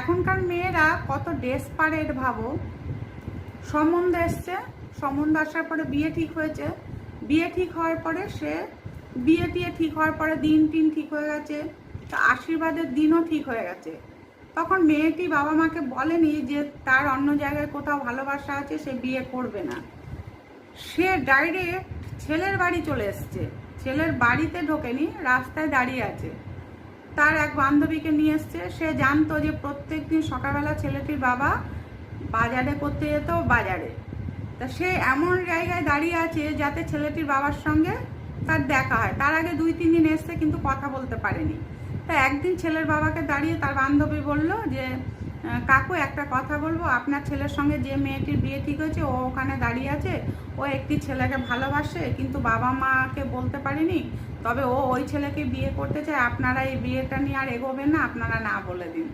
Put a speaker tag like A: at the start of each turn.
A: এখনকার মেয়েরা কত ডেসপারেট ভাবো। সম্বন্ধ এসছে, সম্বন্ধ আসার পরে বিয়ে ঠিক হয়েছে, বিয়ে ঠিক হওয়ার পরে বিয়ে ঠিক হওয়ার পরে দিন ঠিক হয়ে গেছে, আশীর্বাদের দিনও ঠিক হয়ে গেছে। তখন মেয়েটি বাবা মাকে বলেনি যে তার অন্য জায়গায় কোথাও ভালোবাসা আছে, সে বিয়ে করবে না। সে ডাইরেক্ট ছেলের বাড়ি চলে এসছে, ছেলের বাড়িতে ঢোকেনি, রাস্তায় দাঁড়িয়ে আছে। তার এক বান্ধবীকে নিয়ে এসছে। সে জানতো যে প্রত্যেক দিন সকালবেলা ছেলেটির বাবা বাজারে করতে যেত, বাজারে। তা সে এমন জায়গায় দাঁড়িয়ে আছে যাতে ছেলেটির বাবার সঙ্গে তার দেখা হয়। তার আগে 2-3 দিন এসছে, কিন্তু কথা বলতে পারেনি। তা একদিন ছেলের বাবাকে দাঁড়িয়ে তার বান্ধবী বলল যে কাকু একটা কথা বলবো, আপনার ছেলের সঙ্গে যে মেয়েটির বিয়ে ঠিক হয়েছে ও ওখানে দাঁড়িয়ে আছে, ও একটি ছেলেকে ভালোবাসে, কিন্তু বাবা মাকে বলতে পারেনি, তবে ও ওই ছেলেকে বিয়ে করতে চায়। আপনারা এই বিয়েটা নিয়ে আর এগোবেন না, আপনারা না বলে দিন।